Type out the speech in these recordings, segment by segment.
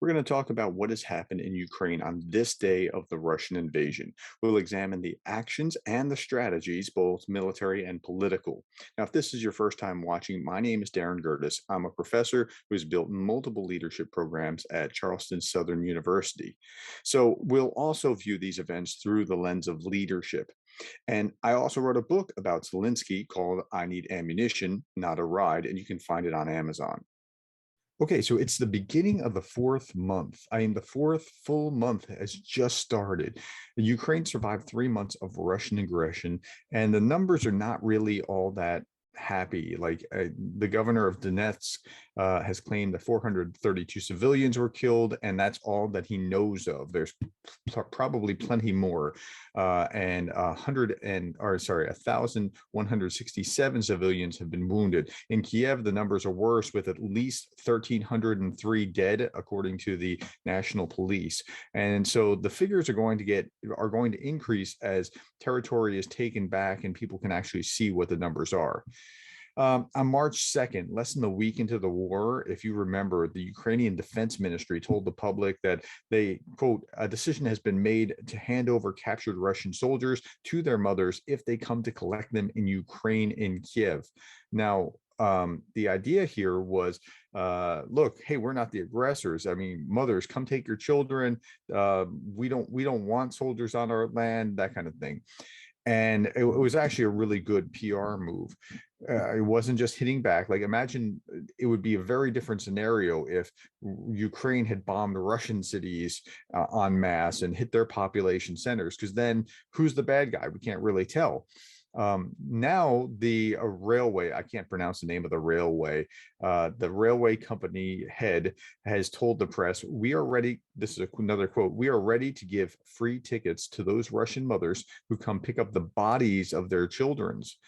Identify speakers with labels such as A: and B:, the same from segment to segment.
A: We're going to talk about what has happened in Ukraine on this day of the Russian invasion. We'll examine the actions and the strategies, both military and political. Now, if this is your first time watching, my name is Darren Gertis. I'm a professor who's built multiple leadership programs at Charleston Southern University. So we'll also view these events through the lens of leadership. And I also wrote a book about Zelensky called I Need Ammunition, Not a Ride, and you can find it on Amazon. Okay, so it's the beginning of the fourth month. I mean, the fourth full month has just started. Ukraine survived 3 months of Russian aggression, and the numbers are not really all that happy. The governor of Donetsk has claimed that 432 civilians were killed, and that's all that he knows of. There's probably plenty more, and 1,167 civilians have been wounded. In Kiev, the numbers are worse, with at least 1,303 dead, according to the national police. And so the figures are going to increase as territory is taken back and people can actually see what the numbers are. On March 2nd, less than a week into the war, if you remember, the Ukrainian Defense Ministry told the public that they, quote, a decision has been made to hand over captured Russian soldiers to their mothers if they come to collect them in Ukraine in Kiev. Now, the idea here was, look, hey, we're not the aggressors. I mean, mothers, come take your children. We don't want soldiers on our land, that kind of thing. And it was actually a really good PR move. It wasn't just hitting back. Like, imagine it would be a very different scenario if Ukraine had bombed Russian cities en masse and hit their population centers, because then who's the bad guy? We can't really tell. Now the railway, I can't pronounce the name of the railway company head has told the press, we are ready. This is another quote. We are ready to give free tickets to those Russian mothers who come pick up the bodies of their children's.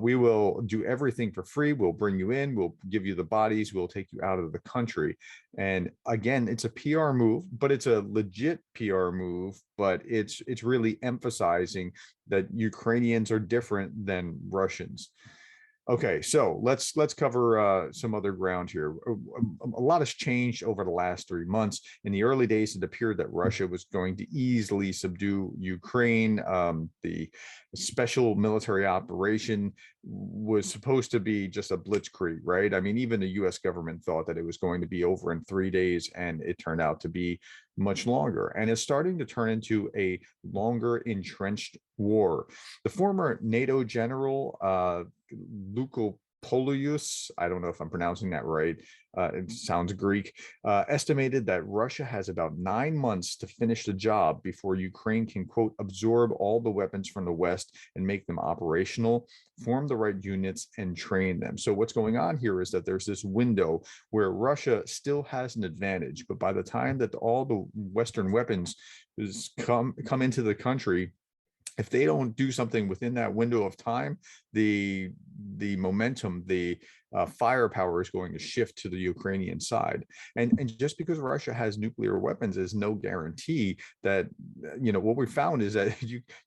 A: We will do everything for free. We'll bring you in. We'll give you the bodies. We'll take you out of the country. And again, it's a PR move, but it's a legit PR move. But it's really emphasizing that Ukrainians are different than Russians. Okay, so let's cover some other ground here. A lot has changed over the last 3 months. In the early days, it appeared that Russia was going to easily subdue Ukraine. The special military operation was supposed to be just a blitzkrieg, right? I mean, even the U.S. government thought that it was going to be over in 3 days, and it turned out to be much longer. And it's starting to turn into a longer entrenched war. The former NATO general, Lukopoulos, I don't know if I'm pronouncing that right, it sounds Greek, estimated that Russia has about 9 months to finish the job before Ukraine can, quote, absorb all the weapons from the West and make them operational, form the right units, and train them. So what's going on here is that there's this window where Russia still has an advantage, but by the time that all the Western weapons come into the country, if they don't do something within that window of time, the momentum, the firepower is going to shift to the Ukrainian side. And just because Russia has nuclear weapons is no guarantee that, what we found is that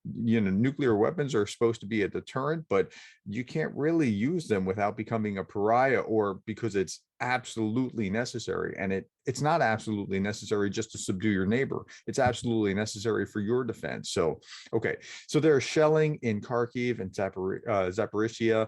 A: nuclear weapons are supposed to be a deterrent, but you can't really use them without becoming a pariah, or because it's absolutely necessary. And it's not absolutely necessary just to subdue your neighbor. It's absolutely necessary for your defense. So, okay. So they're shelling in Kharkiv and Zaporizhia,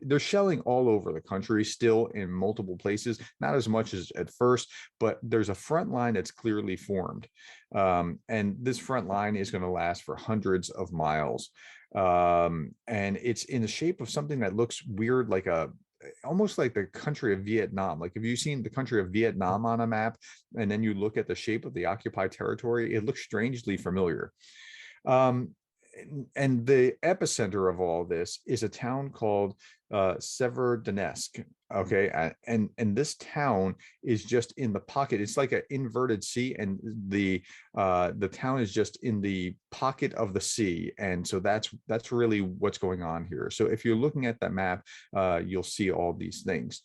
A: they're shelling all over the country, still in multiple places, not as much as at first, but there's a front line that's clearly formed. And this front line is going to last for hundreds of miles. And it's in the shape of something that looks weird, almost like the country of Vietnam. Like, have you seen the country of Vietnam on a map, and then you look at the shape of the occupied territory? It looks strangely familiar. And the epicenter of all this is a town called Severodonetsk. Okay, and this town is just in the pocket. It's like an inverted C, and the town is just in the pocket of the sea, and so that's really what's going on here. So if you're looking at that map, you'll see all these things.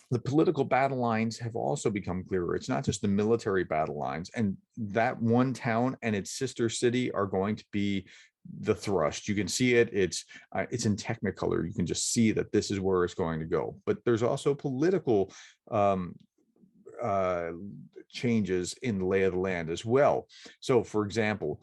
A: The political battle lines have also become clearer. It's not just the military battle lines, and that one town and its sister city are going to be the thrust. You can see it. It's in Technicolor. You can just see that this is where it's going to go. But there's also political um, uh, changes in the lay of the land as well. So, for example,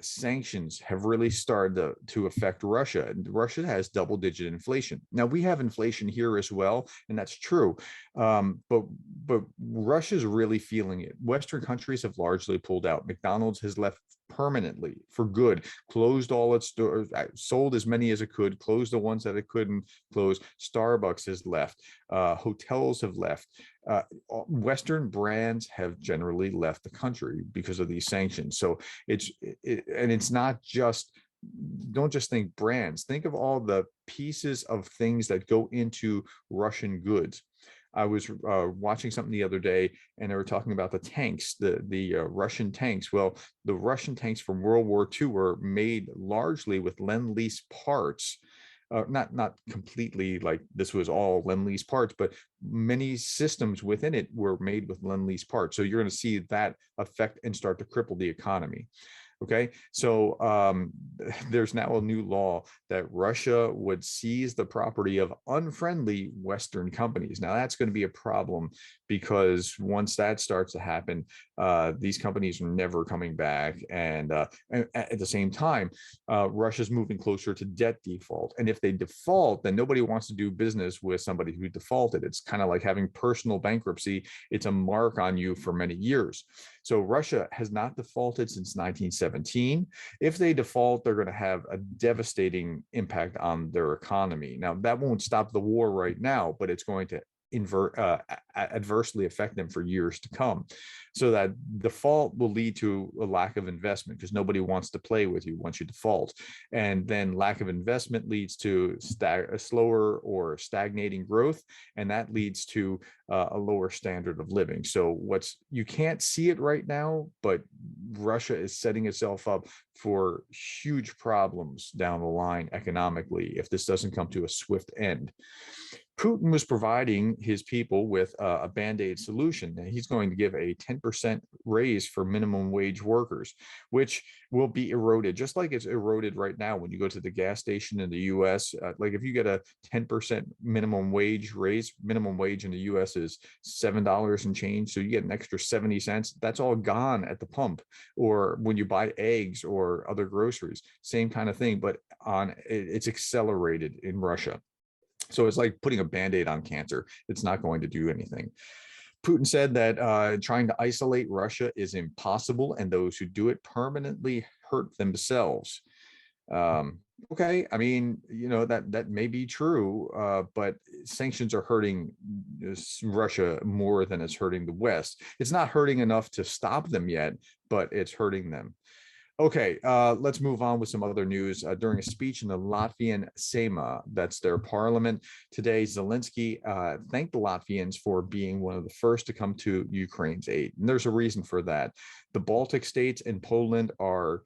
A: sanctions have really started to affect Russia, and Russia has double-digit inflation. Now we have inflation here as well, and that's true, but Russia's really feeling it. Western countries have largely pulled out. McDonald's has left permanently for good, closed all its stores, sold as many as it could, closed the ones that it couldn't close. Starbucks has left, hotels have left. Western brands have generally left the country because of these sanctions. So it's not just, don't just think brands, think of all the pieces of things that go into Russian goods. I was watching something the other day, and they were talking about the tanks, the Russian tanks. Well, the Russian tanks from World War II were made largely with Lend-Lease parts. Not completely like this was all Lend-Lease parts, but many systems within it were made with Lend-Lease parts. So you're going to see that affect and start to cripple the economy. Okay, so there's now a new law that Russia would seize the property of unfriendly Western companies. Now that's going to be a problem, because once that starts to happen, these companies are never coming back. And at the same time, Russia's moving closer to debt default. And if they default, then nobody wants to do business with somebody who defaulted. It's kind of like having personal bankruptcy. It's a mark on you for many years. So Russia has not defaulted since 1917. If they default, they're going to have a devastating impact on their economy. Now, that won't stop the war right now, but it's going to adversely affect them for years to come. So that default will lead to a lack of investment, because nobody wants to play with you once you default. And then lack of investment leads to a slower or stagnating growth, and that leads to a lower standard of living. So you can't see it right now, but Russia is setting itself up for huge problems down the line economically if this doesn't come to a swift end. Putin was providing his people with a Band-Aid solution. He's going to give a 10% raise for minimum wage workers, which will be eroded, just like it's eroded right now when you go to the gas station in the US. Like if you get a 10% minimum wage raise, minimum wage in the US is $7 and change. So you get an extra 70 cents. That's all gone at the pump. Or when you buy eggs or other groceries, same kind of thing, but it's accelerated in Russia. So it's like putting a Band-Aid on cancer. It's not going to do anything. Putin said that trying to isolate Russia is impossible, and those who do it permanently hurt themselves. Okay, I mean, that may be true, but sanctions are hurting Russia more than it's hurting the West. It's not hurting enough to stop them yet, but it's hurting them. Okay, let's move on with some other news. During a speech in the Latvian Seima, that's their parliament, today, Zelensky thanked the Latvians for being one of the first to come to Ukraine's aid. And there's a reason for that. The Baltic states and Poland are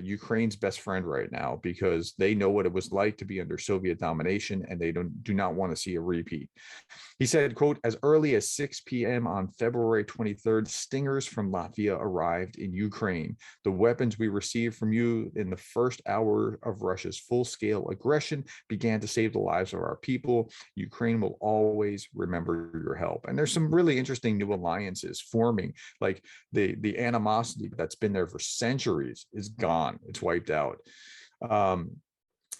A: Ukraine's best friend right now, because they know what it was like to be under Soviet domination, and they do not want to see a repeat. He said, quote, as early as 6 p.m. on February 23rd, stingers from Latvia arrived in Ukraine. The weapons we received from you in the first hour of Russia's full-scale aggression began to save the lives of our people. Ukraine will always remember your help. And there's some really interesting new alliances forming, like the animosity that's been there for centuries is gone. It's wiped out.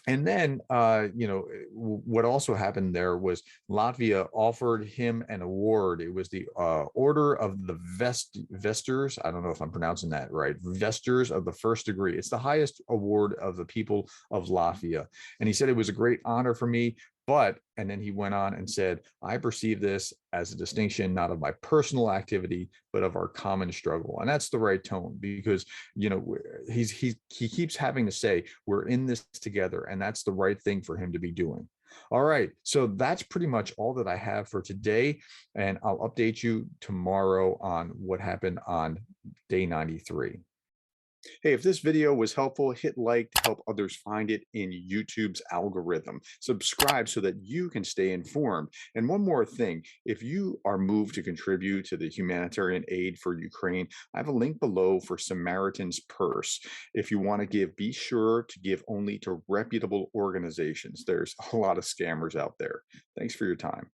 A: And then, what also happened there was Latvia offered him an award. It was the Order of the Vesters. I don't know if I'm pronouncing that right. Vesters of the First Degree. It's the highest award of the people of Latvia. And he said, it was a great honor for me. And then he went on and said, I perceive this as a distinction, not of my personal activity, but of our common struggle. And that's the right tone, because, he keeps having to say, we're in this together. And that's the right thing for him to be doing. All right. So that's pretty much all that I have for today. And I'll update you tomorrow on what happened on day 93. Hey, if this video was helpful, hit like to help others find it in YouTube's algorithm. Subscribe so that you can stay informed. And one more thing, if you are moved to contribute to the humanitarian aid for Ukraine, I have a link below for Samaritan's Purse. If you want to give, be sure to give only to reputable organizations. There's a lot of scammers out there. Thanks for your time.